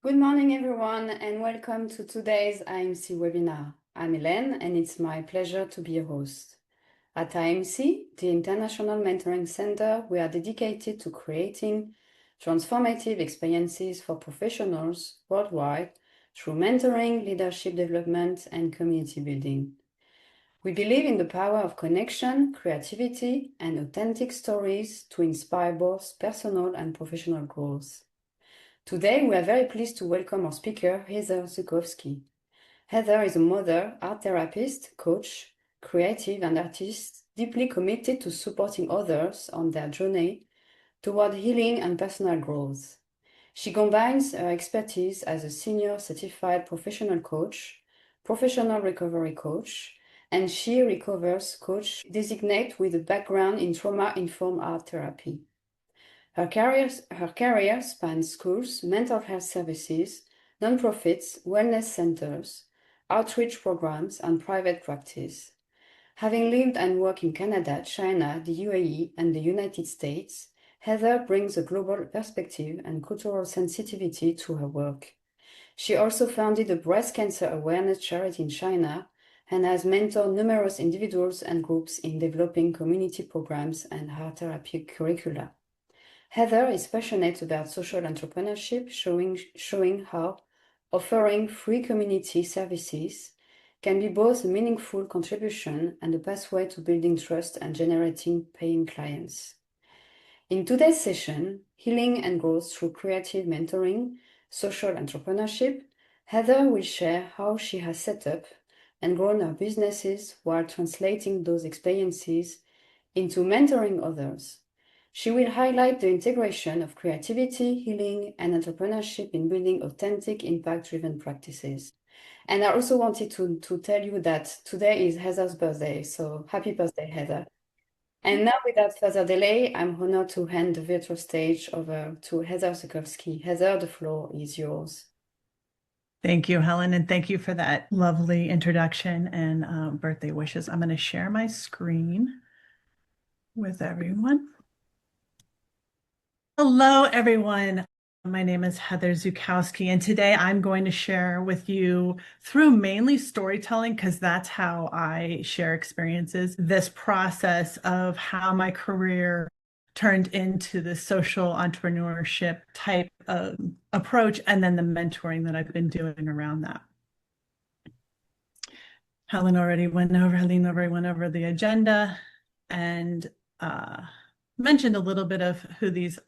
Good morning, everyone, and welcome to today's IMC webinar. I'm Hélène, and it's my pleasure to be your host. At IMC, the International Mentoring Center, we are dedicated to creating transformative experiences for professionals worldwide through mentoring, leadership development, and community building. We believe in the power of connection, creativity, and authentic stories to inspire both personal and professional growth. Today, we are very pleased to welcome our speaker, Heather Zuchowski. Heather is a mother, art therapist, coach, creative, and artist deeply committed to supporting others on their journey toward healing and personal growth. She combines her expertise as a senior certified professional coach, professional recovery coach, and she recovers coach designate with a background in trauma-informed art therapy. Her career spans schools, mental health services, nonprofits, wellness centers, outreach programs, and private practice. Having lived and worked in Canada, China, the UAE, and the United States, Heather brings a global perspective and cultural sensitivity to her work. She also founded a breast cancer awareness charity in China and has mentored numerous individuals and groups in developing community programs and art therapy curricula. Heather is passionate about social entrepreneurship, showing how offering free community services can be both a meaningful contribution and a pathway to building trust and generating paying clients. In today's session, Healing and Growth Through Creative Mentoring, Social Entrepreneurship, Heather will share how she has set up and grown her businesses while translating those experiences into mentoring others. She will highlight the integration of creativity, healing, and entrepreneurship in building authentic, impact-driven practices. And I also wanted to tell you that today is Heather's birthday, so happy birthday, Heather. And now, without further delay, I'm honored to hand the virtual stage over to Heather Zuchowski. Heather, the floor is yours. Thank you, Helen, and thank you for that lovely introduction and birthday wishes. I'm going to share my screen with everyone. Hello, everyone. My name is Heather Zuchowski, and today I'm going to share with you through mainly storytelling, because that's how I share experiences, this process of how my career turned into the social entrepreneurship type of approach, and then the mentoring that I've been doing around that. Helene already went over the agenda and mentioned a little bit of who these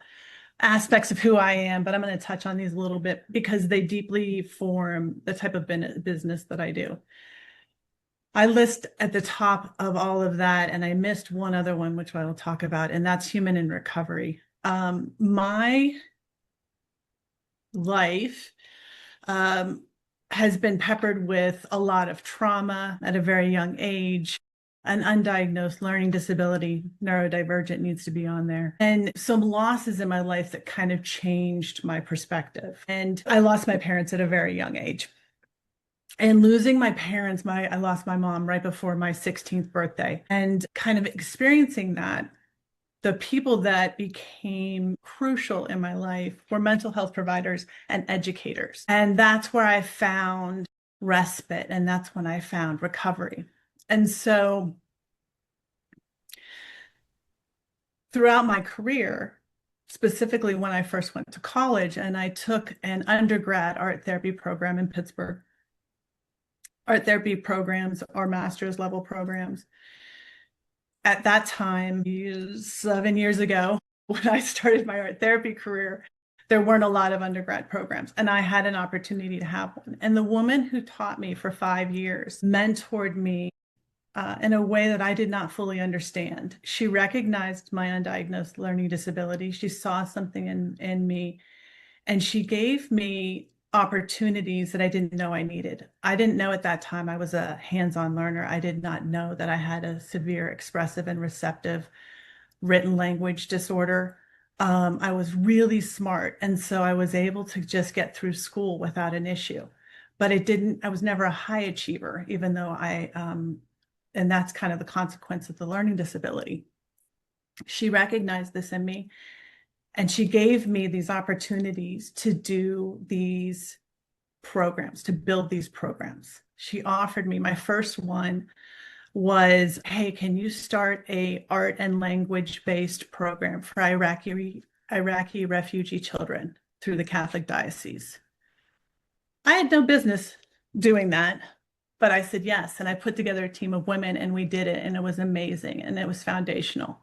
aspects of who I am, but I'm going to touch on these a little bit because they deeply form the type of business that I do. I list at the top of all of that, and I missed one other one, which I will talk about, and that's human in recovery. My life has been peppered with a lot of trauma at a very young age, an undiagnosed learning disability, neurodivergent needs to be on there, and some losses in my life that kind of changed my perspective. And I lost my parents at a very young age. And losing my parents, I lost my mom right before my 16th birthday, and kind of experiencing that, the people that became crucial in my life were mental health providers and educators. And that's where I found respite, and that's when I found recovery. And so throughout my career, specifically when I first went to college and I took an undergrad art therapy program in Pittsburgh, art therapy programs are master's level programs. At that time, 7 years ago, when I started my art therapy career, there weren't a lot of undergrad programs, and I had an opportunity to have one. And the woman who taught me for 5 years mentored me in a way that I did not fully understand. She recognized my undiagnosed learning disability. She saw something in me, and she gave me opportunities that I didn't know I needed. I didn't know at that time I was a hands-on learner. I did not know that I had a severe expressive and receptive written language disorder. I was really smart, and so I was able to just get through school without an issue. But I was never a high achiever, even though and that's kind of the consequence of the learning disability. She recognized this in me, And she gave me these opportunities to do these programs, to build these programs. She offered me, my first one was, hey, can you start a art and language-based program for Iraqi refugee children through the Catholic Diocese? I had no business doing that, but I said yes. And I put together a team of women and we did it, and it was amazing and it was foundational.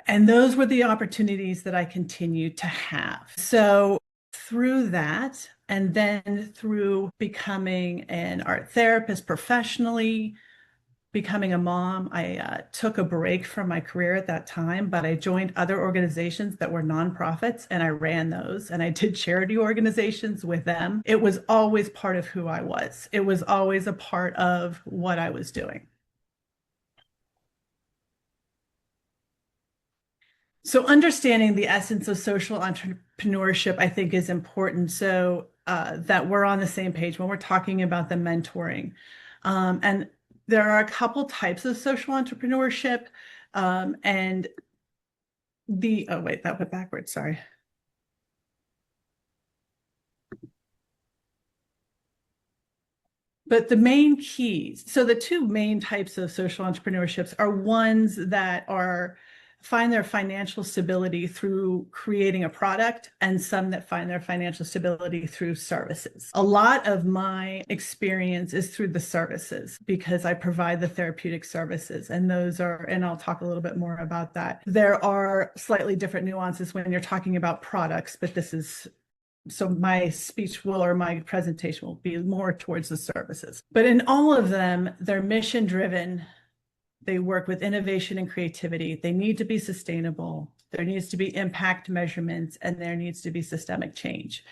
And those were the opportunities that I continued to have. So through that, and then through becoming an art therapist professionally, becoming a mom, I took a break from my career at that time, but I joined other organizations that were nonprofits and I ran those and I did charity organizations with them. It was always part of who I was. It was always a part of what I was doing. So understanding the essence of social entrepreneurship, I think, is important so that we're on the same page when we're talking about the mentoring. And there are a couple types of social entrepreneurship. And oh, wait, that went backwards, sorry. But the main keys, so the two main types of social entrepreneurships are ones that find their financial stability through creating a product, and some that find their financial stability through services. A lot of my experience is through the services because I provide the therapeutic services, and I'll talk a little bit more about that. There are slightly different nuances when you're talking about products, but so my speech or my presentation will be more towards the services. But in all of them, they're mission driven. They work with innovation and creativity. They need to be sustainable. There needs to be impact measurements, and there needs to be systemic change.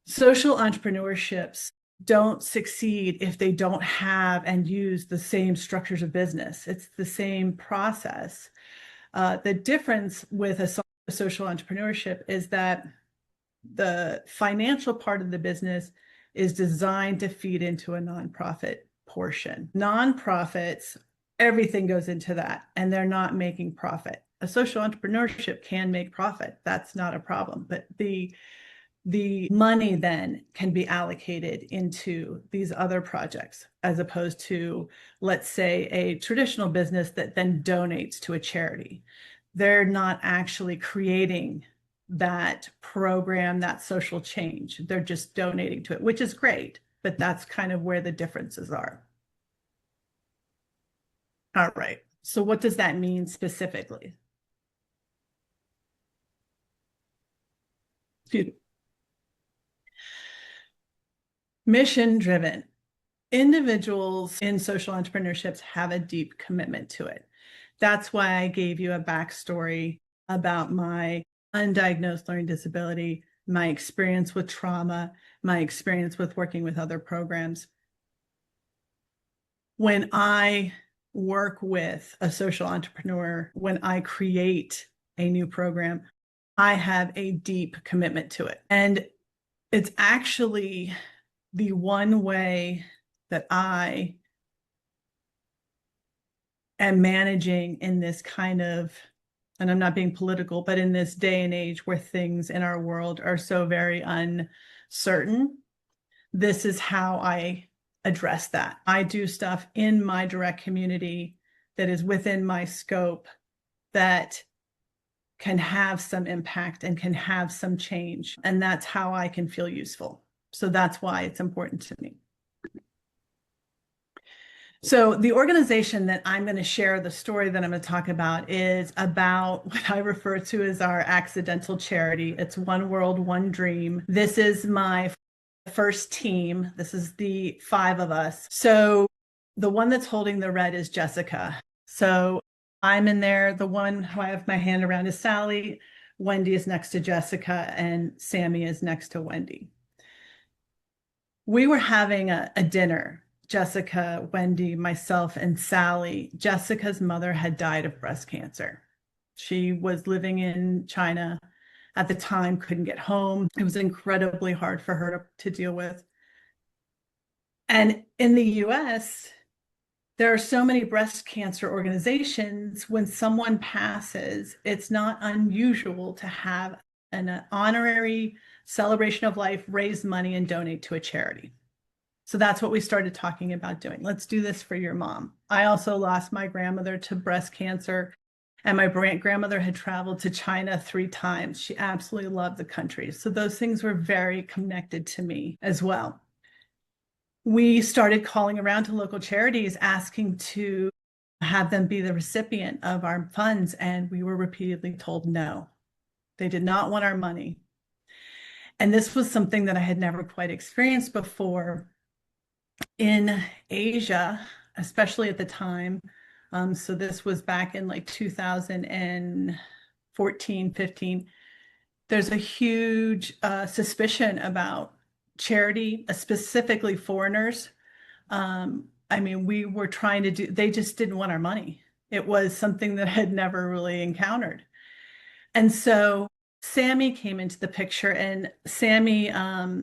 Social entrepreneurships don't succeed if they don't have and use the same structures of business. It's the same process. The difference with a social entrepreneurship is that the financial part of the business is designed to feed into a nonprofit portion. Nonprofits, everything goes into that, and they're not making profit. A social entrepreneurship can make profit. That's not a problem. But the money then can be allocated into these other projects, as opposed to, let's say, a traditional business that then donates to a charity. They're not actually creating that program, that social change. They're just donating to it, which is great, but that's kind of where the differences are. All right. So what does that mean specifically? Mission driven. Individuals in social entrepreneurships have a deep commitment to it. That's why I gave you a backstory about my undiagnosed learning disability, my experience with trauma, my experience with working with other programs. When I work with a social entrepreneur, when I create a new program, I have a deep commitment to it. And it's actually the one way that I am managing in this kind of, and I'm not being political, but in this day and age where things in our world are so very uncertain, this is how I address that. I do stuff in my direct community that is within my scope that can have some impact and can have some change. And that's how I can feel useful. So that's why it's important to me. So the organization that I'm going to share the story that I'm going to talk about is about what I refer to as our accidental charity. It's One World, One Dream. This is my first team. This is the 5 of us. So the one that's holding the red is Jessica. So I'm in there. The one who I have my hand around is Sally. Wendy is next to Jessica, and Sammy is next to Wendy. We were having a dinner. Jessica, Wendy, myself, and Sally. Jessica's mother had died of breast cancer. She was living in China at the time, couldn't get home. It was incredibly hard for her to deal with. And in the US, there are so many breast cancer organizations. When someone passes, it's not unusual to have an honorary celebration of life, raise money, and donate to a charity. So that's what we started talking about doing. Let's do this for your mom. I also lost my grandmother to breast cancer, and my grandmother had traveled to China 3 times. She absolutely loved the country. So those things were very connected to me as well. We started calling around to local charities asking to have them be the recipient of our funds, and we were repeatedly told no. They did not want our money. And this was something that I had never quite experienced before in Asia, especially at the time. So this was back in like 2014, 15. There's a huge suspicion about charity, specifically foreigners. I mean, we were trying to do, they just didn't want our money. It was something that I had never really encountered. And so Sammy came into the picture, and Sammy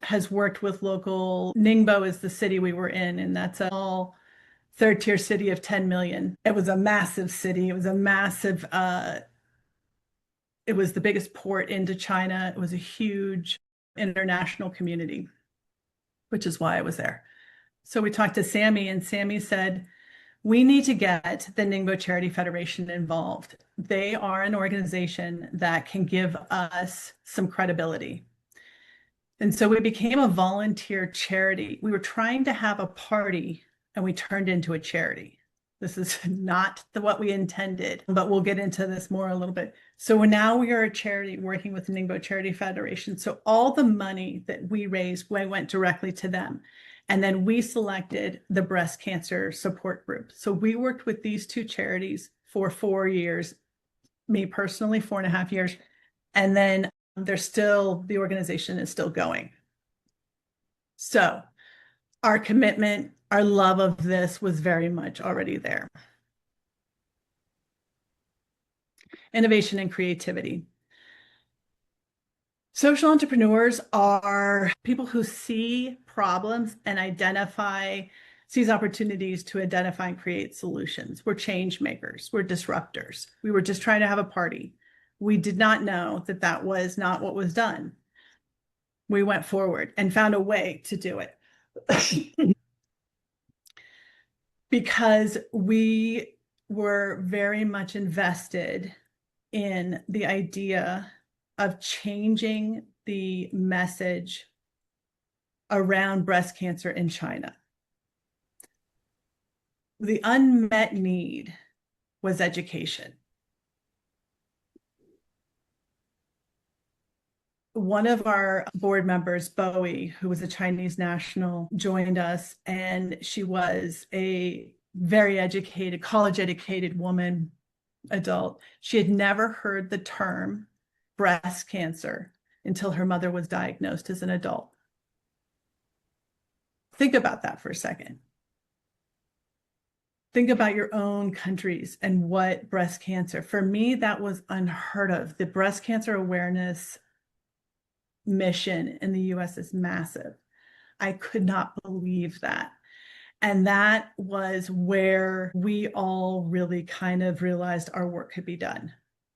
has worked with local, Ningbo is the city we were in, and that's a all third tier city of 10 million. It was a massive city. It was a massive, it was the biggest port into China. It was a huge international community, which is why I was there. So we talked to Sammy, and Sammy said, we need to get the Ningbo Charity Federation involved. They are an organization that can give us some credibility. And so we became a volunteer charity. We were trying to have a party, and we turned into a charity. This is not what we intended, but we'll get into this more a little bit. So now we are a charity working with the Ningbo Charity Federation. So all the money that we raised went directly to them. And then we selected the breast cancer support group. So we worked with these 2 charities for 4 years, me personally, 4.5 years. And then the organization is still going. So our commitment, our love of this was very much already there. Innovation and creativity. Social entrepreneurs are people who see problems and seize opportunities to identify and create solutions. We're change makers. We're disruptors. We were just trying to have a party. We did not know that that was not what was done. We went forward and found a way to do it. Because we were very much invested in the idea of changing the message around breast cancer in China. The unmet need was education. One of our board members, Bowie, who was a Chinese national, joined us, and she was a very educated, college-educated woman, adult. She had never heard the term breast cancer until her mother was diagnosed as an adult. Think about that for a second. Think about your own countries and what breast cancer, for me, that was unheard of. The breast cancer awareness mission in the US is massive. I could not believe that. And that was where we all really kind of realized our work could be done.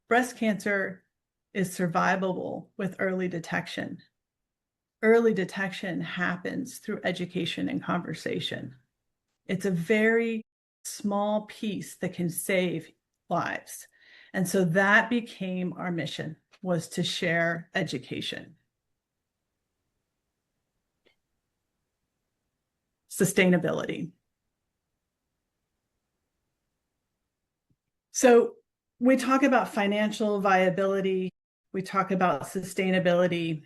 Breast cancer is survivable with early detection. Early detection happens through education and conversation. It's a very small piece that can save lives. And so that became our mission, was to share education. Sustainability. So we talk about financial viability, we talk about sustainability.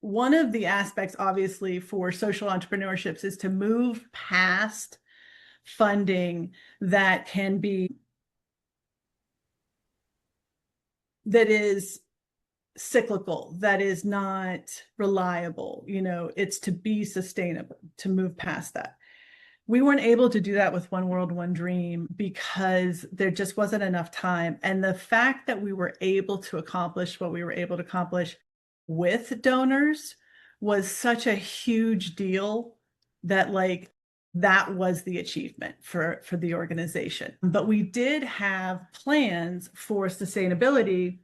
One of the aspects, obviously, for social entrepreneurships is to move past funding that is cyclical, that is not reliable. It's to be sustainable, to move past that. We weren't able to do that with One World, One Dream because there just wasn't enough time. And the fact that we were able to accomplish what we were able to accomplish with donors was such a huge deal that that was the achievement for the organization. But we did have plans for sustainability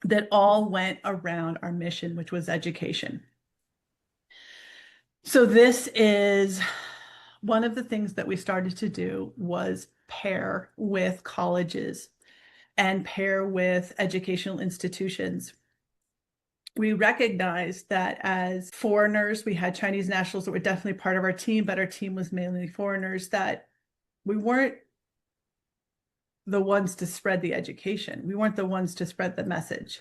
that all went around our mission, which was education. So this is one of the things that we started to do was pair with colleges and pair with educational institutions. We recognized that as foreigners, we had Chinese nationals that were definitely part of our team, but our team was mainly foreigners, that we weren't the ones to spread the education. We weren't the ones to spread the message.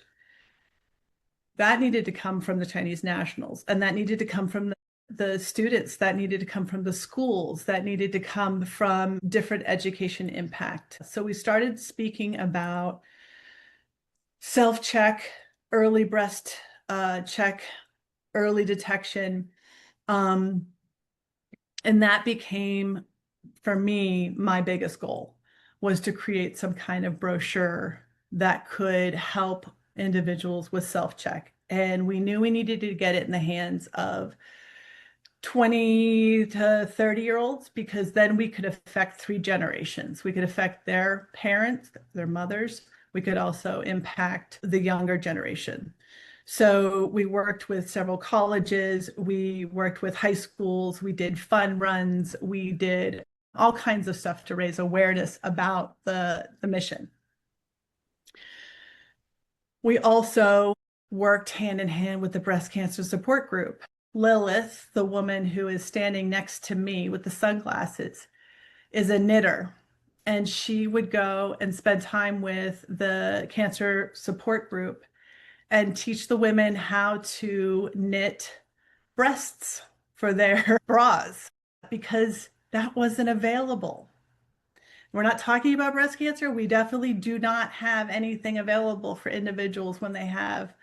That needed to come from the Chinese nationals, and that needed to come from the students, that needed to come from the schools, that needed to come from different education impact. So we started speaking about self-check, early breast check, early detection. And that became, for me, my biggest goal was to create some kind of brochure that could help individuals with self-check. And we knew we needed to get it in the hands of 20 to 30-year-olds, because then we could affect 3 generations. We could affect their parents, their mothers. We could also impact the younger generation. So we worked with several colleges, we worked with high schools, we did fun runs, we did all kinds of stuff to raise awareness about the mission. We also worked hand in hand with the breast cancer support group. Lilith, the woman who is standing next to me with the sunglasses, is a knitter. And she would go and spend time with the cancer support group and teach the women how to knit breasts for their bras, because that wasn't available. We're not talking about breast cancer. We definitely do not have anything available for individuals when they have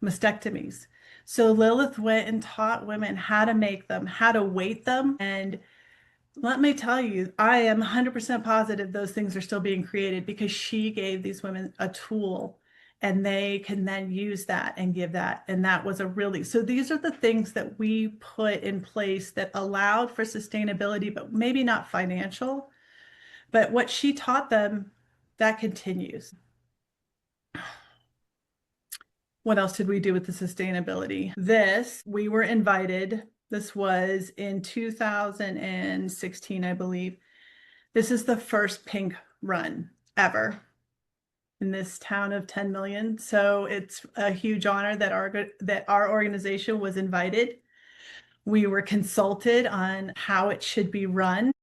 mastectomies. So Lilith went and taught women how to make them, how to weight them. And let me tell you, I am 100% positive those things are still being created, because she gave these women a tool and they can then use that and give that. And that was so these are the things that we put in place that allowed for sustainability, but maybe not financial. But what she taught them, that continues. What else did we do with the sustainability? We were invited. This was in 2016, I believe. This is the first pink run ever in this town of 10 million. So it's a huge honor that our organization was invited. We were consulted on how it should be run.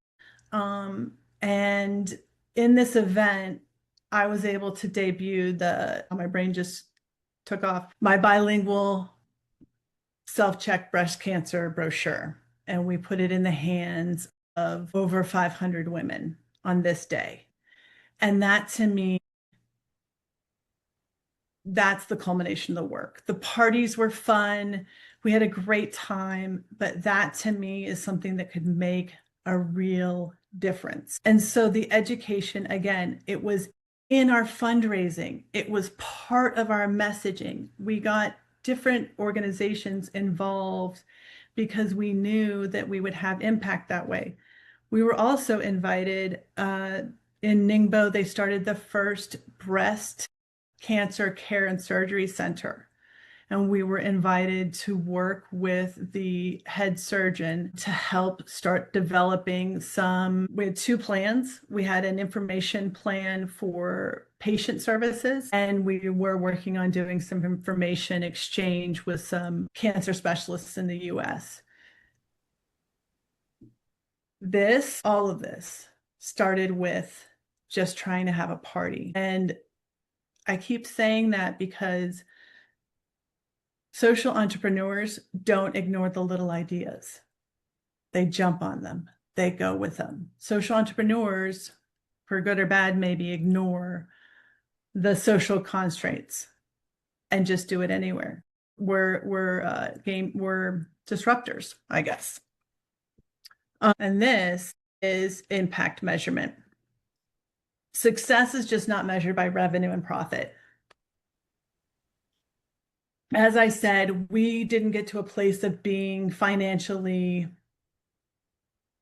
And in this event, I was able to debut my brain just took off, my bilingual self-check breast cancer brochure. And we put it in the hands of over 500 women on this day. And that, to me, that's the culmination of the work. The parties were fun. We had a great time, but that to me is something that could make a real difference. And so the education, again, it was in our fundraising. It was part of our messaging. We got different organizations involved because we knew that we would have impact that way. We were also invited in Ningbo. They started the first breast cancer care and surgery center. And we were invited to work with the head surgeon to help start developing we had 2 plans. We had an information plan for patient services, and we were working on doing some information exchange with some cancer specialists in the US. All of this started with just trying to have a party. And I keep saying that because social entrepreneurs don't ignore the little ideas. They jump on them. They go with them. Social entrepreneurs, for good or bad, maybe ignore the social constraints and just do it anywhere. We're disruptors, I guess. And this is impact measurement. Success is just not measured by revenue and profit. As I said, we didn't get to a place of being financially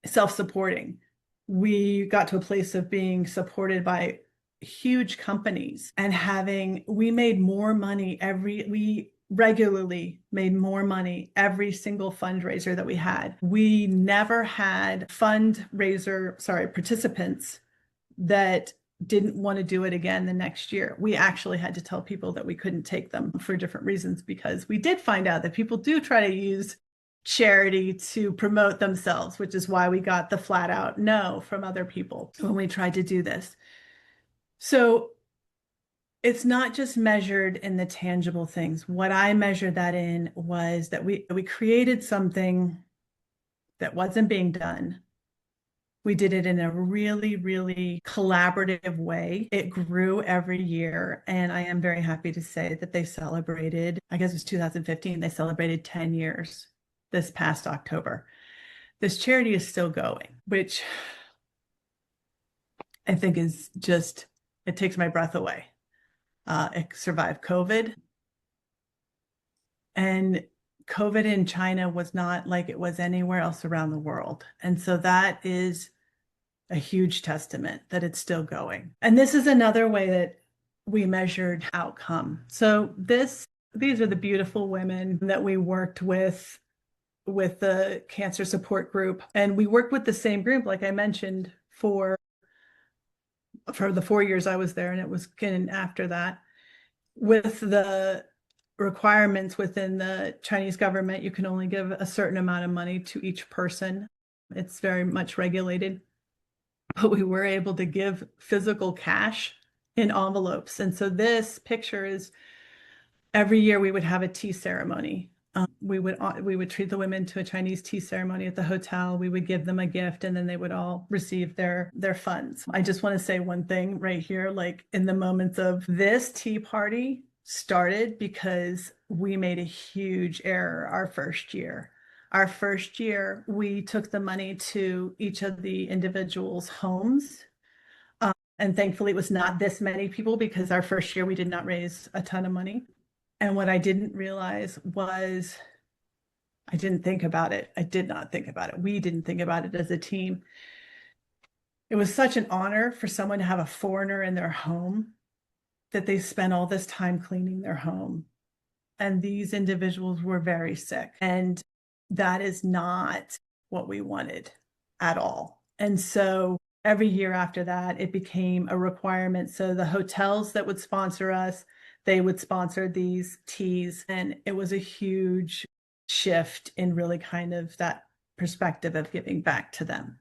self-supporting. We got to a place of being supported by huge companies and we made more money we regularly made more money every single fundraiser that we had. We never had participants that didn't want to do it again the next year. We actually had to tell people that we couldn't take them for different reasons, because we did find out that people do try to use charity to promote themselves, which is why we got the flat out no from other people when we tried to do this. So it's not just measured in the tangible things. What I measured that in was that we created something that wasn't being done. We did it in a really, really collaborative way. It grew every year. And I am very happy to say that they celebrated, I guess it was 2015, they celebrated 10 years this past October. This charity is still going, which I think is just, it takes my breath away. It survived COVID. And COVID in China was not like it was anywhere else around the world. And so that is a huge testament that it's still going. And this is another way that we measured outcome. So these are the beautiful women that we worked with the cancer support group. And we worked with the same group, like I mentioned, for the 4 years I was there, and it was getting after that. With the requirements within the Chinese government, you can only give a certain amount of money to each person. It's very much regulated. But we were able to give physical cash in envelopes. And so this picture is every year we would have a tea ceremony. We would treat the women to a Chinese tea ceremony at the hotel. We would give them a gift, and then they would all receive their funds. I just want to say one thing right here, like in the moments of this tea party started because we made a huge error our first year. Our first year, we took the money to each of the individuals' homes. And thankfully, it was not this many people, because our first year we did not raise a ton of money. And what I didn't realize was I didn't think about it. I did not think about it. We didn't think about it as a team. It was such an honor for someone to have a foreigner in their home that they spent all this time cleaning their home. And these individuals were very sick. And that is not what we wanted at all. And so every year after that, it became a requirement. So the hotels that would sponsor us, they would sponsor these teas. And it was a huge shift in really kind of that perspective of giving back to them.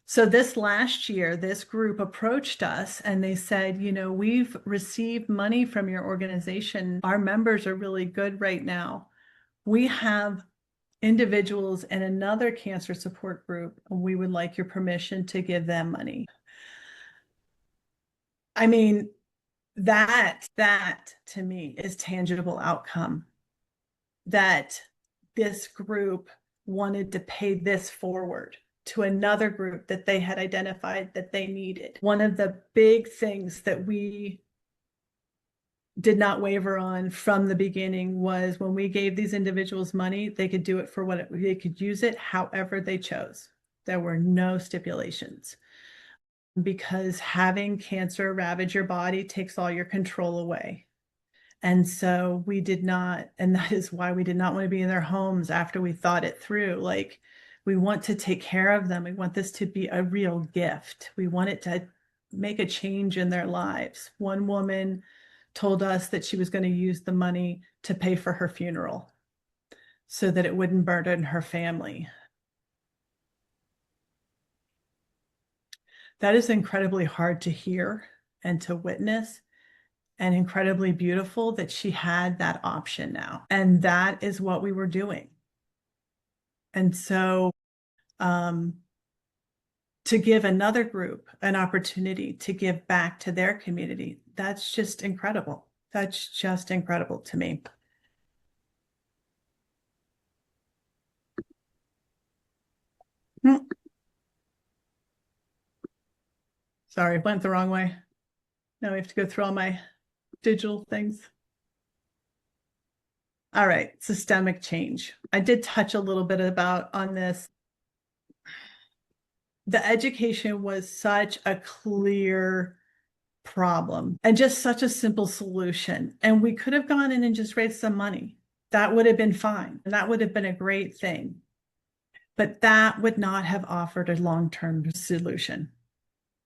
So this last year, this group approached us and they said, we've received money from your organization. Our members are really good right now. We have individuals in another cancer support group, and we would like your permission to give them money. I mean, that to me is tangible outcome, that this group wanted to pay this forward to another group that they had identified that they needed. One of the big things that we did not waver on from the beginning was when we gave these individuals money, they could do it for they could use it however they chose. There were no stipulations, because having cancer ravage your body takes all your control away. And so we did not, and that is why we did not want to be in their homes after we thought it through. Like, we want to take care of them. We want this to be a real gift. We want it to make a change in their lives. One woman told us that she was going to use the money to pay for her funeral so that it wouldn't burden her family. That is incredibly hard to hear and to witness, and incredibly beautiful that she had that option now. And that is what we were doing. And so to give another group an opportunity to give back to their community, that's just incredible. That's just incredible to me. Sorry, went the wrong way. Now we have to go through all my digital things. All right, systemic change. I did touch a little bit on this. the education was such a clear problem and just such a simple solution. And we could have gone in and just raised some money. That would have been fine. And that would have been a great thing. But that would not have offered a long-term solution.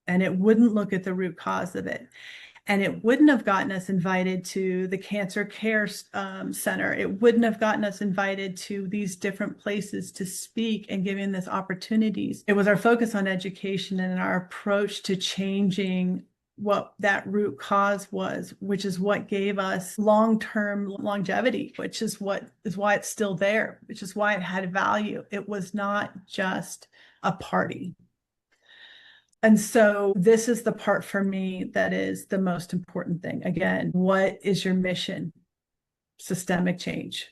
And it wouldn't look at the root cause of it. And it wouldn't have gotten us invited to the cancer care center. It wouldn't have gotten us invited to these different places to speak and giving us opportunities. It was our focus on education and our approach to changing what that root cause was, which is what gave us long-term longevity, which is why it's still there, which is why it had value. It was not just a party. And so this is the part for me that is the most important thing. Again, what is your mission? Systemic change.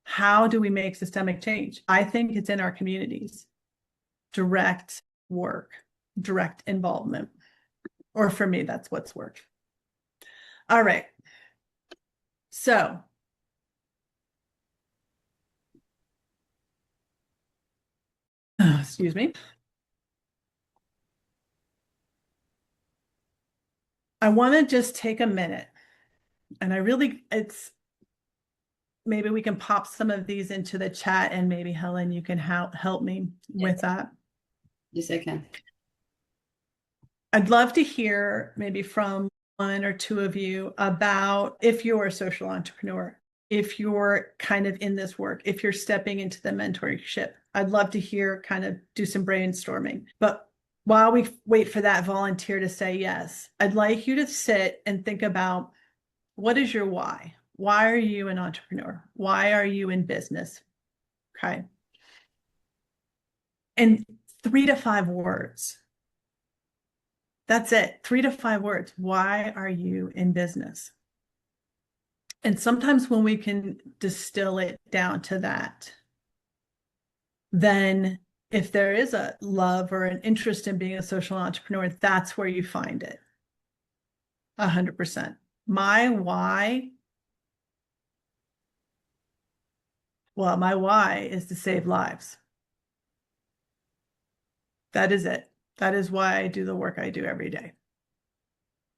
How do we make systemic change? I think it's in our communities. Direct work, direct involvement. Or for me, that's what's worked. All right. So excuse me. I want to just take a minute, and maybe we can pop some of these into the chat, and maybe Helen, you can help me with that. Yes, I can. I'd love to hear maybe from one or two of you about if you're a social entrepreneur, if you're kind of in this work, if you're stepping into the mentorship. I'd love to hear, kind of do some brainstorming. But while we wait for that volunteer to say yes, I'd like you to sit and think about, what is your why? Why are you an entrepreneur? Why are you in business? Okay. And 3 to 5 words. That's it. 3 to 5 words. Why are you in business? And sometimes when we can distill it down to that, then if there is a love or an interest in being a social entrepreneur, that's where you find it. 100%. My why, well, my why is to save lives. That is it. That is why I do the work I do every day.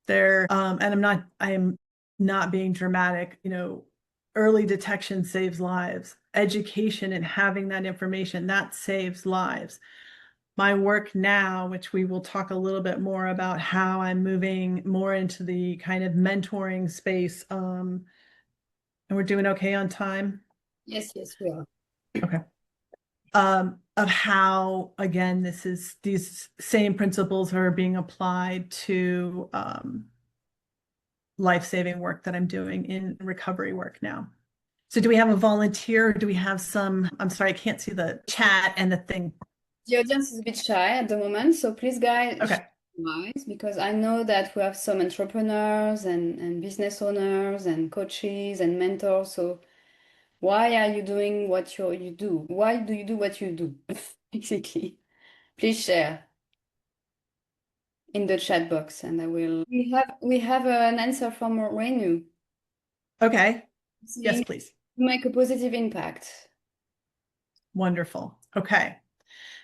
And I am not being dramatic, early detection saves lives. Education and having that information, that saves lives. My work now, which we will talk a little bit more about how I'm moving more into the kind of mentoring space. And we're doing okay on time? Yes, we are. Okay. Of how, again, these same principles are being applied to life-saving work that I'm doing in recovery work now. So do we have a volunteer? Or do we have I'm sorry, I can't see the chat and the thing. The audience is a bit shy at the moment, so please, guys, okay. Because I know that we have some entrepreneurs and business owners and coaches and mentors. So why are you doing what you do? Why do you do what you do? Basically, please share in the chat box, and I will. We have an answer from Renu. Okay. Yes, please. Make a positive impact. Wonderful. Okay.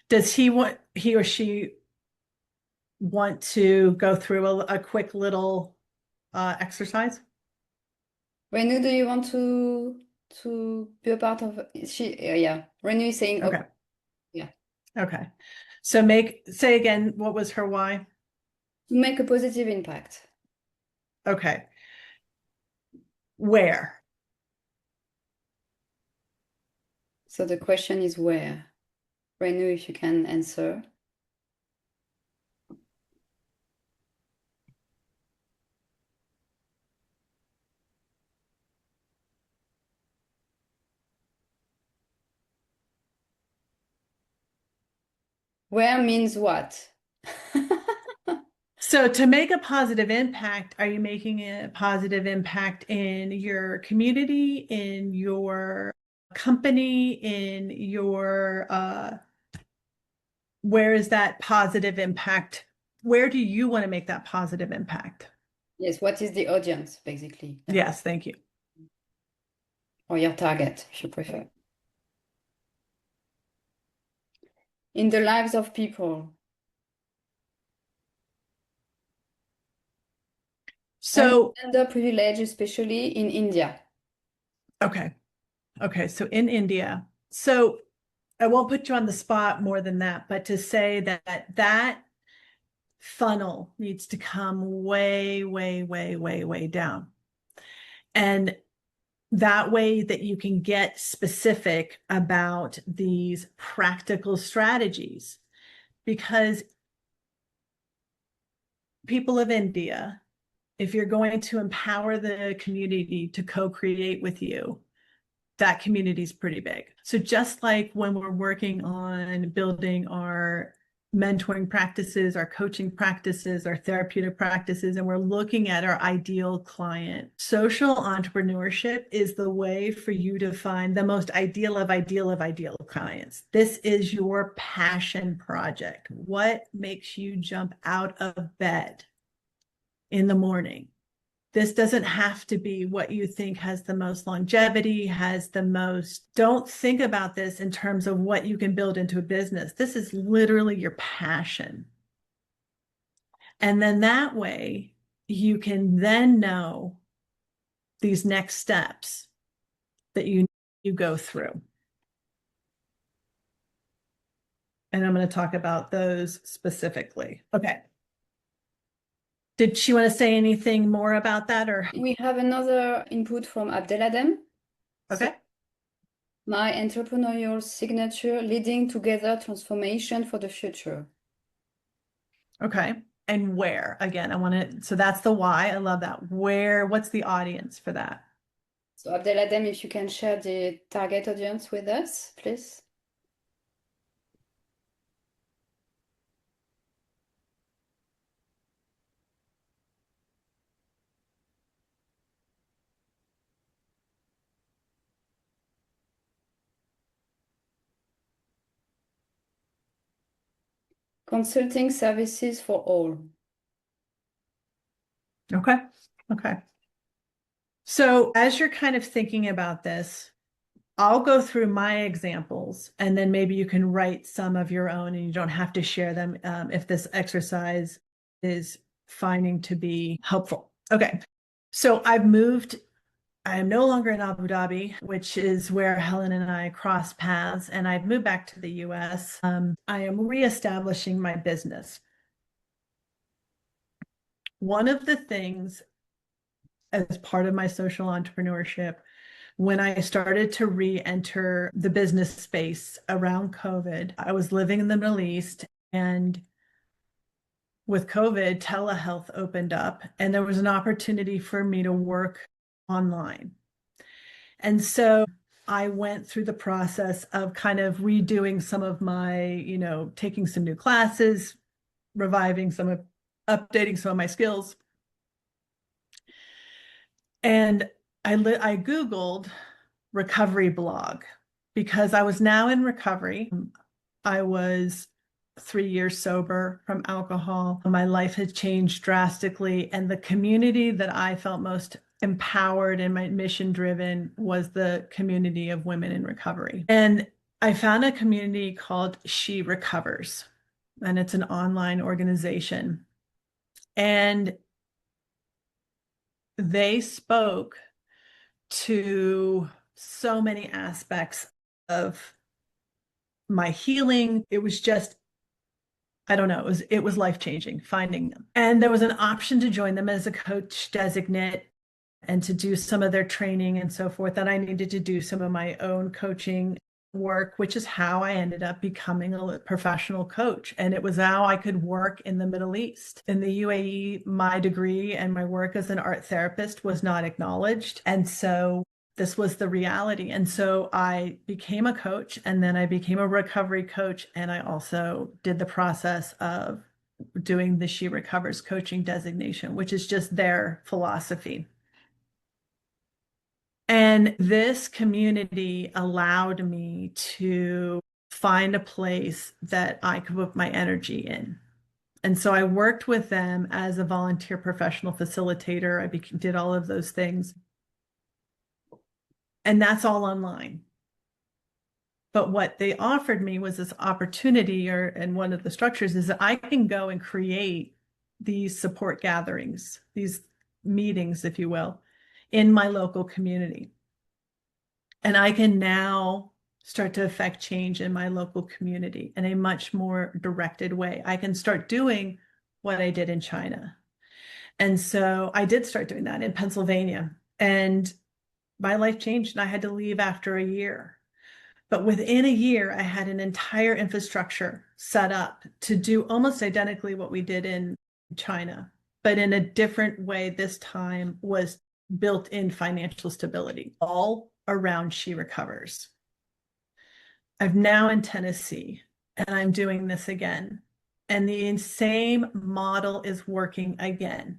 Does he or she want to go through a quick little exercise? Renu, do you want to be a part of yeah. Renu is saying okay. Yeah. Okay. So say again, what was her why? To make a positive impact. Okay. Where? So the question is where? Renu, if you can answer. Where means what? So to make a positive impact, are you making a positive impact in your community, in your company, in your, where is that positive impact? Where do you want to make that positive impact? Yes, what is the audience, basically? Yes, thank you. Or your target, if you prefer. in the lives of people So, and underprivileged, especially in India. okay. Okay. So in India, so I won't put you on the spot more than that, but to say that that funnel needs to come way, way, way, way, way down. And that way that you can get specific about these practical strategies. Because people of India, if you're going to empower the community to co-create with you, that community is pretty big. So just like when we're working on building our mentoring practices, our coaching practices, our therapeutic practices, and we're looking at our ideal client, social entrepreneurship is the way for you to find the most ideal of ideal clients. This is your passion project. What makes you jump out of bed in the morning? This doesn't have to be what you think has the most longevity, has the most. Don't think about this in terms of what you can build into a business. This is literally your passion. And then that way you can then know these next steps that you go through. And I'm going to talk about those specifically. Okay. Did she want to say anything more about that, or? We have another input from Abdeladem. Okay. So, my entrepreneurial signature, leading together transformation for the future. Okay. And where? Again, I want to, so that's the why. I love that. Where, what's the audience for that? So Abdeladem, if you can share the target audience with us, please. Consulting services for all. Okay. Okay. So as you're kind of thinking about this, I'll go through my examples and then maybe you can write some of your own and you don't have to share them if this exercise is finding to be helpful. Okay. So I am no longer in Abu Dhabi, which is where Helen and I crossed paths, and I've moved back to the US. I am reestablishing my business. One of the things as part of my social entrepreneurship, when I started to re-enter the business space around COVID, I was living in the Middle East, and with COVID, telehealth opened up and there was an opportunity for me to work online. And so I went through the process of kind of redoing some of my, taking some new classes, reviving updating some of my skills. And I Googled recovery blog because I was now in recovery. I was 3 years sober from alcohol. My life had changed drastically, and the community that I felt most empowered and my mission driven was the community of women in recovery. And I found a community called She Recovers, and it's an online organization. And they spoke to so many aspects of my healing. It was just, I don't know, it was life-changing finding them. And there was an option to join them as a coach designate and to do some of their training and so forth. That I needed to do some of my own coaching work, which is how I ended up becoming a professional coach. And it was how I could work in the Middle East. In the UAE, my degree and my work as an art therapist was not acknowledged. And so this was the reality. And so I became a coach, and then I became a recovery coach. And I also did the process of doing the She Recovers coaching designation, which is just their philosophy. And this community allowed me to find a place that I could put my energy in. And so I worked with them as a volunteer professional facilitator. I did all of those things. And that's all online. But what they offered me was this opportunity, and one of the structures is that I can go and create these support gatherings, these meetings, if you will, in my local community. And I can now start to affect change in my local community in a much more directed way. I can start doing what I did in China. And so I did start doing that in Pennsylvania. And my life changed, and I had to leave after a year. But within a year, I had an entire infrastructure set up to do almost identically what we did in China, but in a different way. This time was built in financial stability, all around She Recovers. I'm now in Tennessee, and I'm doing this again. And the same model is working again.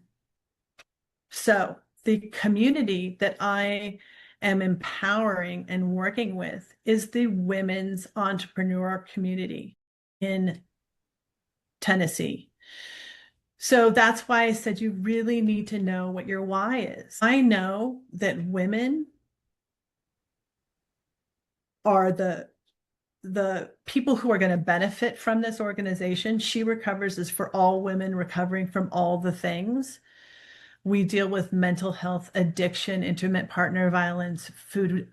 So the community that I am empowering and working with is the women's entrepreneur community in Tennessee. So that's why I said you really need to know what your why is. I know that women are the people who are going to benefit from this organization. She Recovers is for all women recovering from all the things. We deal with mental health, addiction, intimate partner violence, food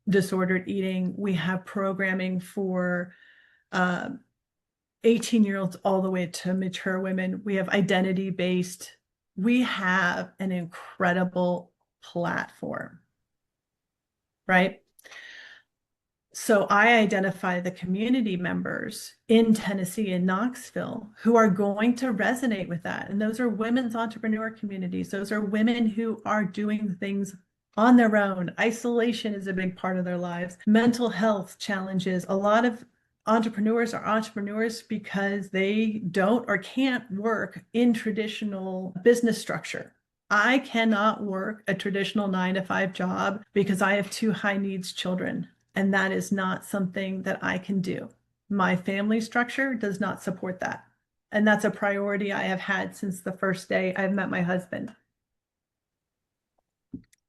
disordered eating. We have programming for 18-year-olds all the way to mature women. We have identity-based. We have an incredible platform, right? So I identify the community members in Tennessee and Knoxville who are going to resonate with that. And those are women's entrepreneur communities. Those are women who are doing things on their own. Isolation is a big part of their lives. Mental health challenges. A lot of entrepreneurs are entrepreneurs because they don't or can't work in traditional business structure. I cannot work a traditional 9-to-5 job because I have 2 high needs children. And that is not something that I can do. My family structure does not support that. And that's a priority I have had since the first day I've met my husband.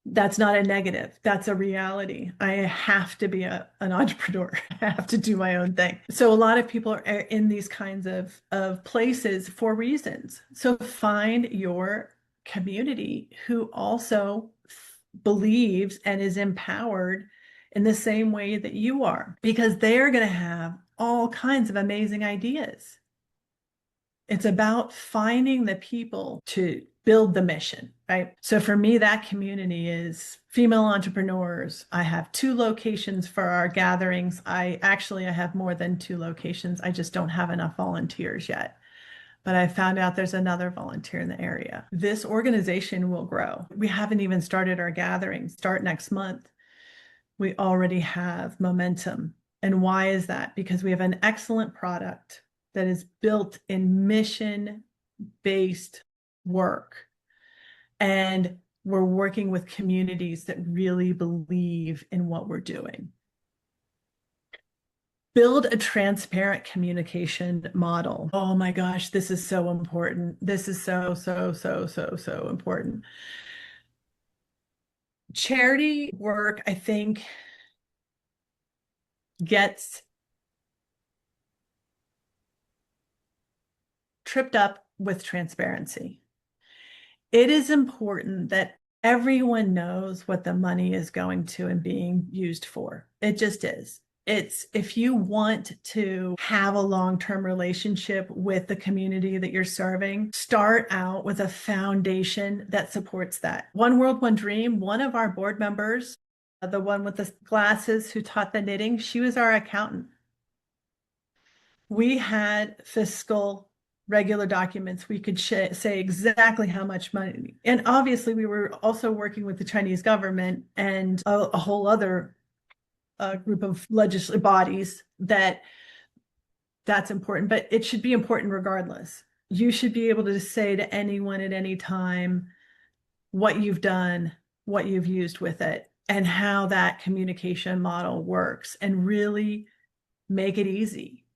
That's not a negative. That's a reality. I have to be an entrepreneur. I have to do my own thing. So a lot of people are in these kinds of places for reasons. So find your community who also believes and is empowered in the same way that you are, because they're going to have all kinds of amazing ideas. It's about finding the people to build the mission, right? So for me, that community is female entrepreneurs. I have 2 locations for our gatherings. I have more than 2 locations. I just don't have enough volunteers yet. But I found out there's another volunteer in the area. This organization will grow. We haven't even started our gatherings. Start next month. We already have momentum. And why is that? Because we have an excellent product that is built in mission-based work. And we're working with communities that really believe in what we're doing. Build a transparent communication model. Oh my gosh, this is so important. This is so important. Charity work, I think, gets tripped up with transparency. It is important that everyone knows what the money is going to and being used for. It just is. It's if you want to have a long-term relationship with the community that you're serving, start out with a foundation that supports that. One World, One Dream, one of our board members, the one with the glasses who taught the knitting, she was our accountant. We had fiscal regular documents. We could say exactly how much money. And obviously, we were also working with the Chinese government and a whole other group of legislative bodies that's important, but it should be important regardless. You should be able to say to anyone at any time what you've done, what you've used with it, and how that communication model works, and really make it easy.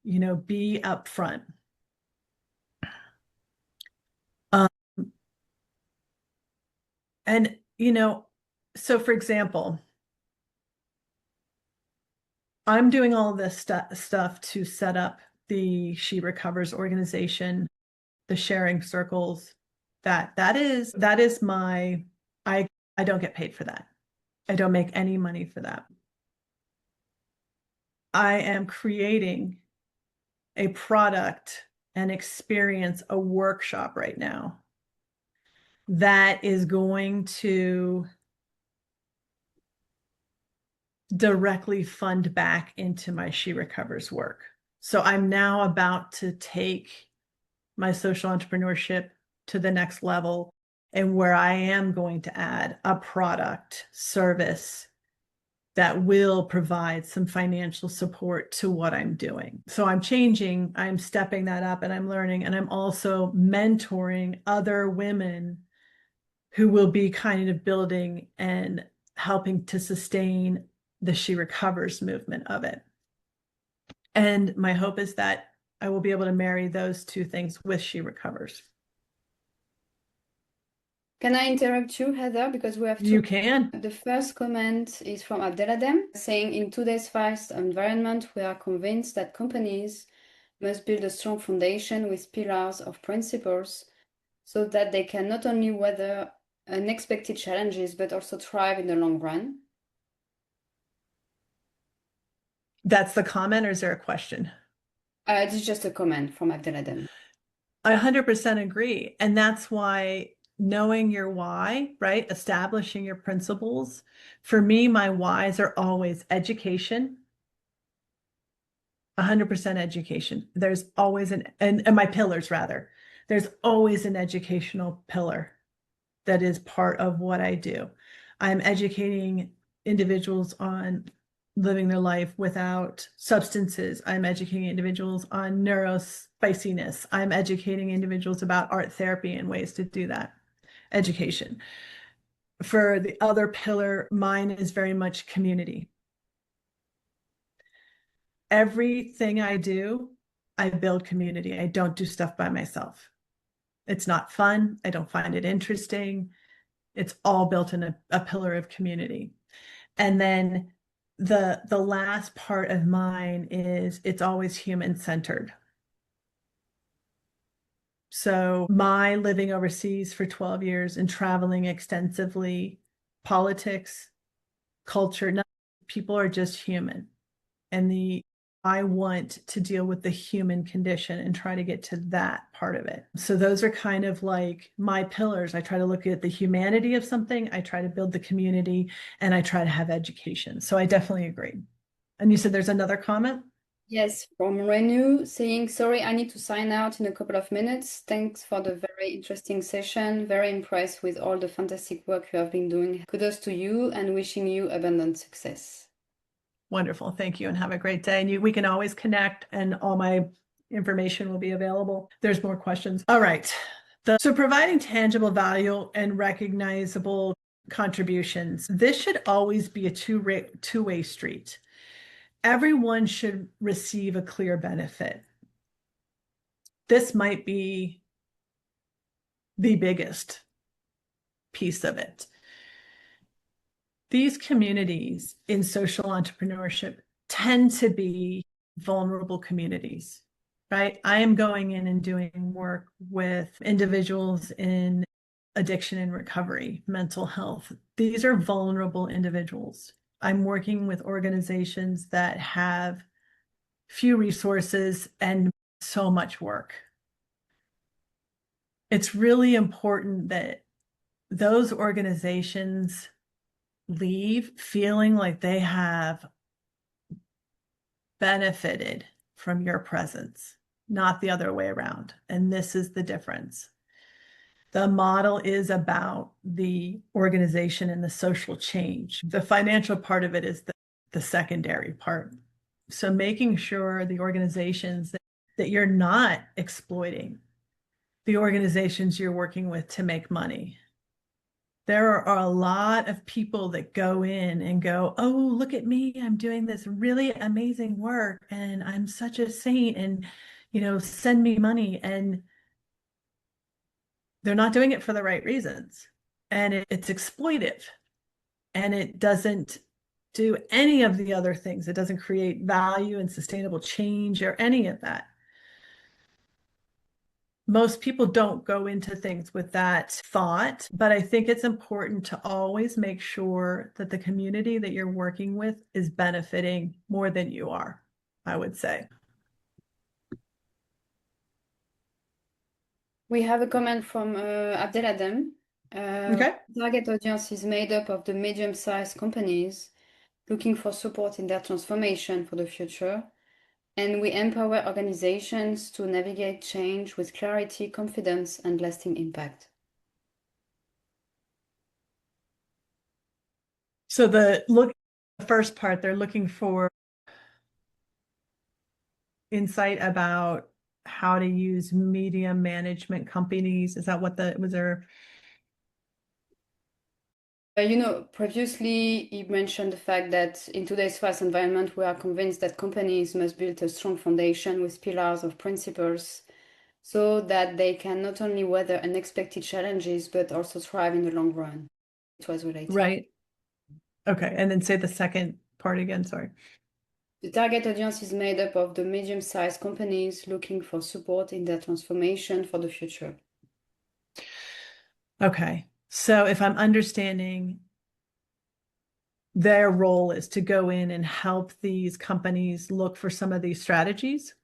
Be upfront. And, so for example, I'm doing all this stuff to set up the She Recovers organization, the sharing circles. That is my, I don't get paid for that. I don't make any money for that. I am creating a product, an experience, a workshop right now that is going to directly fund back into my She Recovers work. So I'm now about to take my social entrepreneurship to the next level, and where I am going to add a product service that will provide some financial support to what I'm doing. So I'm changing, I'm stepping that up, and I'm learning, and I'm also mentoring other women who will be kind of building and helping to sustain the She Recovers movement of it. And my hope is that I will be able to marry those two things with She Recovers. Can I interrupt you, Heather? Because we have two. You can. The first comment is from Abdeladem, saying, in today's fast environment, we are convinced that companies must build a strong foundation with pillars of principles so that they can not only weather unexpected challenges, but also thrive in the long run. That's the comment, or is there a question? This is just a comment from Abdeladem. I 100% agree. And that's why knowing your why, right? Establishing your principles. For me, my whys are always education, 100% education. There's always and my pillars rather, there's always an educational pillar that is part of what I do. I'm educating individuals on living their life without substances. I'm educating individuals on neurospiciness. I'm educating individuals about art therapy and ways to do that. Education. For the other pillar, mine is very much community. Everything I do, I build community. I don't do stuff by myself. It's not fun. I don't find it interesting. It's all built in a pillar of community. And then the last part of mine is it's always human-centered. So my living overseas for 12 years and traveling extensively, politics, culture, people are just human. And I want to deal with the human condition and try to get to that part of it. So those are kind of like my pillars. I try to look at the humanity of something, I try to build the community, and I try to have education. So I definitely agree. And you said there's another comment? Yes, from Renu saying, sorry, I need to sign out in a couple of minutes. Thanks for the very interesting session. Very impressed with all the fantastic work you have been doing. Kudos to you and wishing you abundant success. Wonderful. Thank you, and have a great day. And we can always connect, and all my information will be available. There's more questions. All right. So providing tangible value and recognizable contributions. This should always be a two-way street. Everyone should receive a clear benefit. This might be the biggest piece of it. These communities in social entrepreneurship tend to be vulnerable communities, right? I am going in and doing work with individuals in addiction and recovery, mental health. These are vulnerable individuals. I'm working with organizations that have few resources and so much work. It's really important that those organizations leave feeling like they have benefited from your presence, not the other way around. And this is the difference. The model is about the organization and the social change. The financial part of it is the secondary part. So making sure the organizations that you're not exploiting the organizations you're working with to make money. There are a lot of people that go in and go, oh, look at me, I'm doing this really amazing work and I'm such a saint, and send me money. And they're not doing it for the right reasons. And it's exploitive, and it doesn't do any of the other things. It doesn't create value and sustainable change or any of that. Most people don't go into things with that thought, but I think it's important to always make sure that the community that you're working with is benefiting more than you are, I would say. We have a comment from Abdeladem. Okay. Target audience is made up of the medium-sized companies looking for support in their transformation for the future. And we empower organizations to navigate change with clarity, confidence, and lasting impact. So the first part, they're looking for insight about how to use media management companies. Is that what was there? Previously he mentioned the fact that in today's fast environment, we are convinced that companies must build a strong foundation with pillars of principles so that they can not only weather unexpected challenges, but also thrive in the long run. It was related. Right. Okay. And then say the second part again, sorry. The target audience is made up of the medium-sized companies looking for support in their transformation for the future. Okay. So if I'm understanding, their role is to go in and help these companies look for some of these strategies.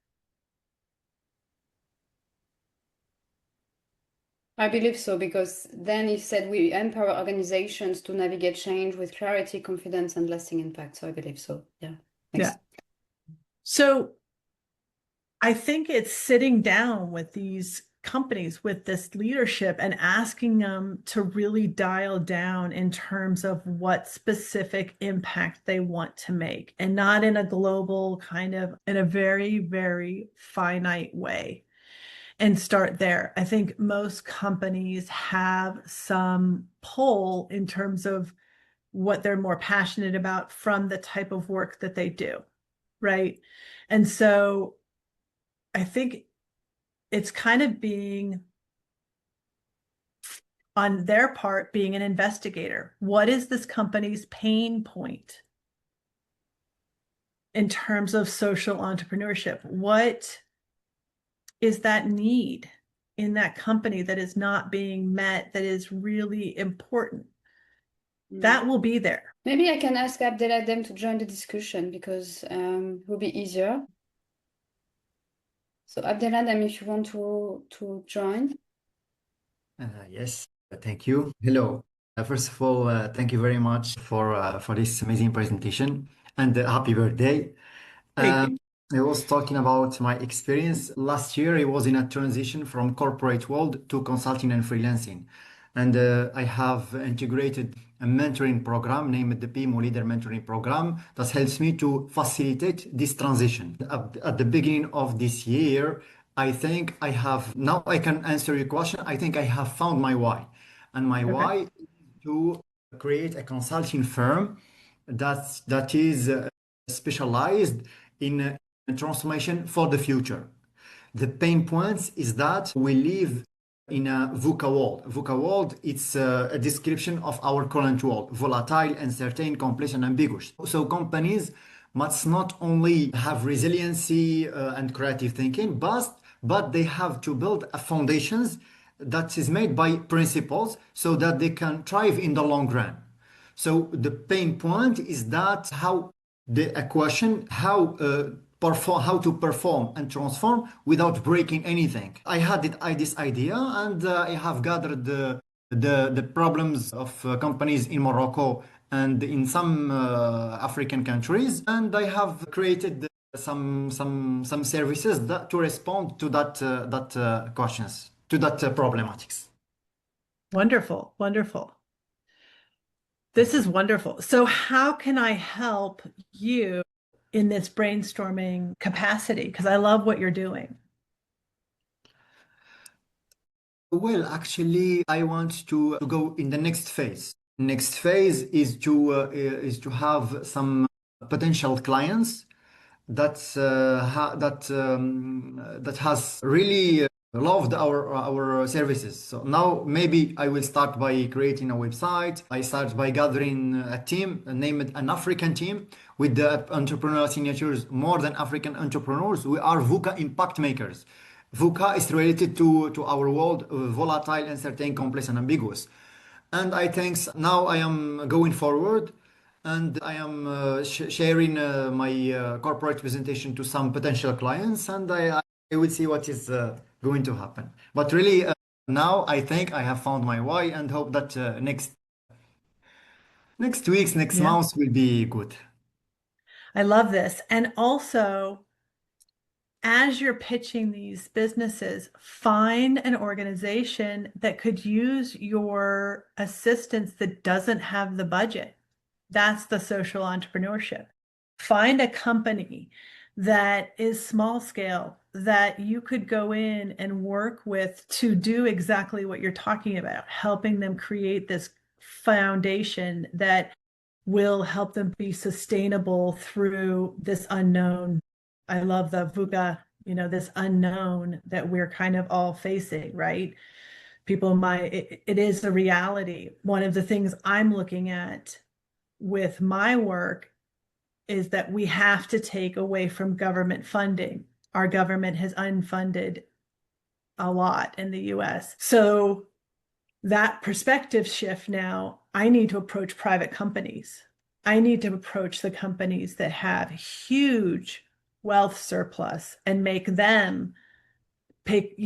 I believe so, because then he said we empower organizations to navigate change with clarity, confidence, and lasting impact. So I believe so. Yeah. Thanks. Yeah. So I think it's sitting down with these companies, with this leadership, and asking them to really dial down in terms of what specific impact they want to make, and not in a global kind of, in a very, very finite way. And start there. I think most companies have some pull in terms of what they're more passionate about from the type of work that they do, right? And so I think it's kind of being, on their part, being an investigator. What is this company's pain point in terms of social entrepreneurship? What is that need in that company that is not being met, that is really important? That will be there. Maybe I can ask Abdeladem to join the discussion, because it will be easier. So Abdeladem, if you want to join. Yes, thank you. Hello. First of all, thank you very much for this amazing presentation, and happy birthday. Thank you. I was talking about my experience. Last year, I was in a transition from corporate world to consulting and freelancing. And I have integrated a mentoring program named the PMO Leader Mentoring Program that helps me to facilitate this transition. At the beginning of this year, I think I have, now I can answer your question. I think I have found my why. And my why is to create a consulting firm that is specialized in transformation for the future. The pain points is that we live in a VUCA world. VUCA world, it's a description of our current world: volatile, uncertain, complex, and ambiguous. So companies must not only have resiliency and creative thinking, but they have to build a foundations that is made by principles so that they can thrive in the long run. So the pain point is that how the equation, how to perform and transform without breaking anything. I had this idea, and I have gathered the problems of companies in Morocco and in some African countries, and I have created some services that to respond to that questions, to that problematics. Wonderful, wonderful. This is wonderful. So how can I help you in this brainstorming capacity? Because I love what you're doing. Well, actually, I want to go in the next phase. Next phase is to have some potential clients that has really loved our services. So now maybe I will start by creating a website. I start by gathering a team, named an African team with the entrepreneurial signatures more than African entrepreneurs. We are VUCA impact makers. VUCA is related to our world, volatile, uncertain, complex, and ambiguous. And I think now I am going forward and I am sharing my corporate presentation to some potential clients, and I will see what is going to happen. But really, now I think I have found my why and hope that next weeks, next Yeah, months will be good. I love this. And also, as you're pitching these businesses, find an organization that could use your assistance that doesn't have the budget. That's the social entrepreneurship. Find a company that is small scale that you could go in and work with to do exactly what you're talking about, helping them create this foundation that will help them be sustainable through this unknown. I love the VUCA, this unknown that we're kind of all facing, right? It is a reality. One of the things I'm looking at with my work is that we have to take away from government funding. Our government has unfunded a lot in the US. So that perspective shift now, I need to approach private companies. I need to approach the companies that have huge wealth surplus and make them pick,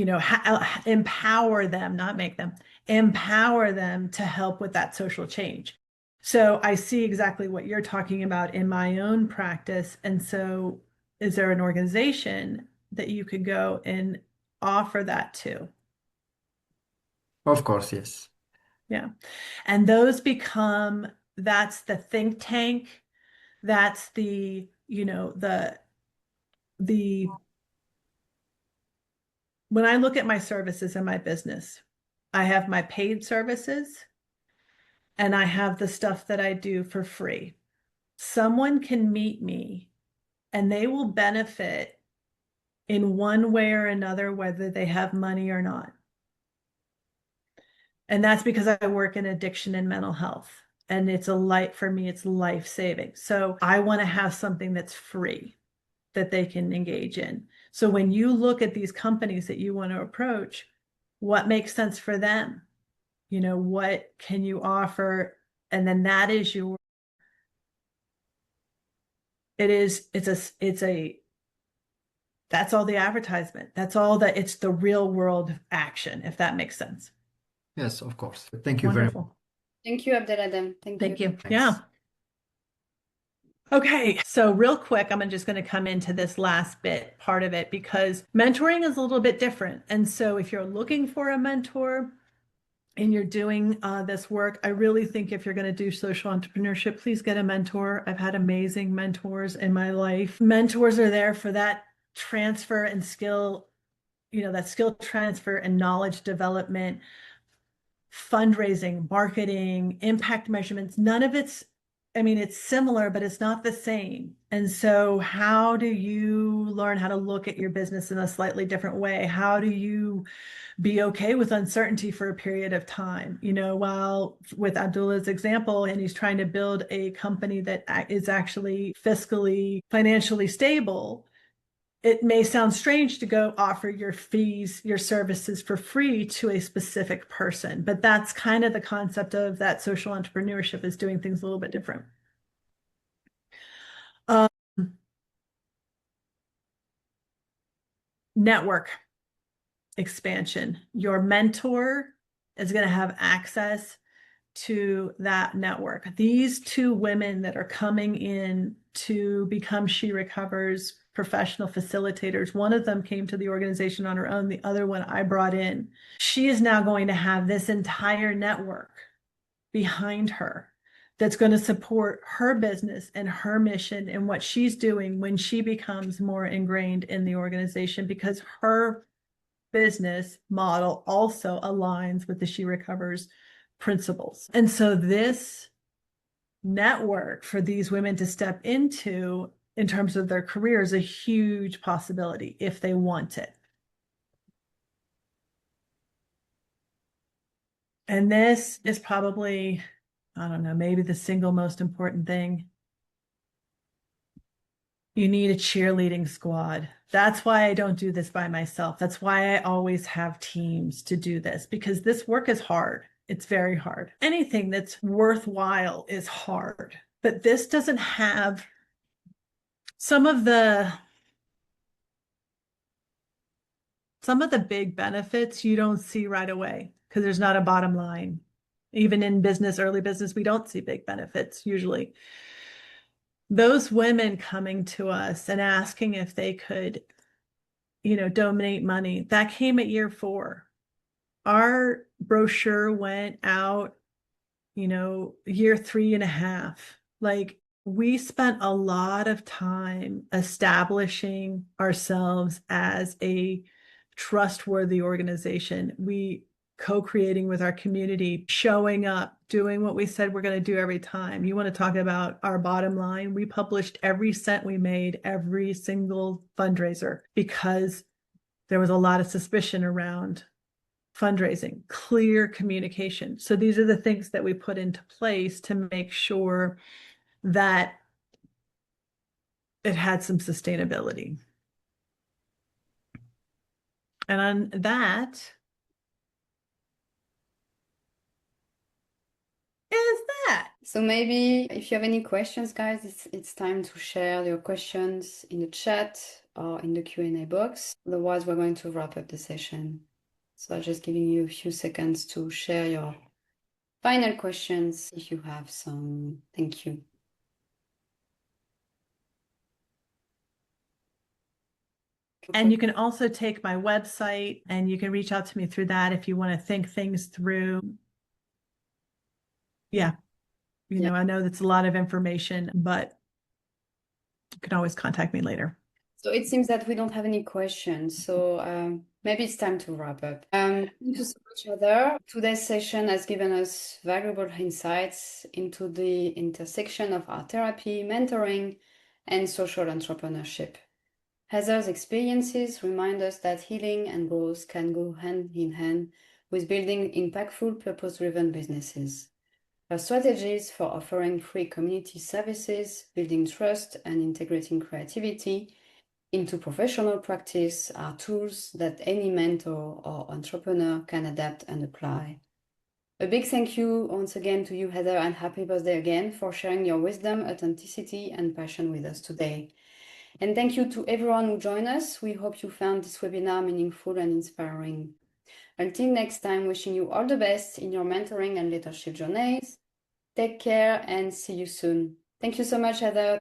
empower them, not make them, empower them to help with that social change. So I see exactly what you're talking about in my own practice. And so is there an organization that you could go and offer that to? Of course, yes. Yeah. And those become, that's the think tank. That's the, when I look at my services in my business, I have my paid services and I have the stuff that I do for free. Someone can meet me and they will benefit in one way or another, whether they have money or not. And that's because I work in addiction and mental health. And it's a light for me, it's life saving. So I want to have something that's free that they can engage in. So when you look at these companies that you want to approach, what makes sense for them? What can you offer? And then that is that's all the advertisement. That's all it's the real world action, if that makes sense. Yes, of course. Thank you very much. Wonderful. Thank you, Abdeladem. Thank Thank you. you. Yeah. Okay, so real quick, I'm just going to come into this last part of it, because mentoring is a little bit different. And so if you're looking for a mentor and you're doing this work, I really think if you're going to do social entrepreneurship, please get a mentor. I've had amazing mentors in my life. Mentors are there for that transfer and skill, that skill transfer and knowledge development, fundraising, marketing, impact measurements. None of it's similar, but it's not the same. And so how do you learn how to look at your business in a slightly different way? How do you be okay with uncertainty for a period of time? While with Abdullah's example, and he's trying to build a company that is actually fiscally, financially stable, it may sound strange to go offer your fees, your services for free to a specific person, but that's kind of the concept of that social entrepreneurship, is doing things a little bit different. Network expansion. Your mentor is going to have access to that network. These two women that are coming in to become She Recovers professional facilitators, one of them came to the organization on her own, the other one I brought in. She is now going to have this entire network behind her that's going to support her business and her mission and what she's doing when she becomes more ingrained in the organization, because her business model also aligns with the She Recovers principles. And so this network for these women to step into in terms of their career is a huge possibility if they want it. And this is probably, I don't know, maybe the single most important thing. You need a cheerleading squad. That's why I don't do this by myself. That's why I always have teams to do this, because this work is hard. It's very hard. Anything that's worthwhile is hard, but this doesn't have some of the big benefits you don't see right away because there's not a bottom line. Even in business, early business, we don't see big benefits usually. Those women coming to us and asking if they could, donate money, that came at year 4. Our brochure went out, year 3.5. Like, we spent a lot of time establishing ourselves as a trustworthy organization. We co-creating with our community, showing up, doing what we said we're going to do every time. You want to talk about our bottom line? We published every cent we made, every single fundraiser, because there was a lot of suspicion around fundraising, clear communication. So these are the things that we put into place to make sure that it had some sustainability. And on that is that. So maybe if you have any questions, guys, it's time to share your questions in the chat or in the Q&A box. Otherwise, we're going to wrap up the session. So I'm just giving you a few seconds to share your final questions if you have some. Thank you. And you can also take my website and you can reach out to me through that if you want to think things through. Yeah. I know that's a lot of information, but you can always contact me later. So it seems that we don't have any questions. So maybe it's time to wrap up. Thank you so much, Heather. Today's session has given us valuable insights into the intersection of art therapy, mentoring, and social entrepreneurship. Heather's experiences remind us that healing and growth can go hand in hand with building impactful, purpose-driven businesses. Her strategies for offering free community services, building trust, and integrating creativity into professional practice are tools that any mentor or entrepreneur can adapt and apply. A big thank you once again to you, Heather, and happy birthday again for sharing your wisdom, authenticity, and passion with us today. And thank you to everyone who joined us. We hope you found this webinar meaningful and inspiring. Until next time, wishing you all the best in your mentoring and leadership journeys. Take care and see you soon. Thank you so much, Heather.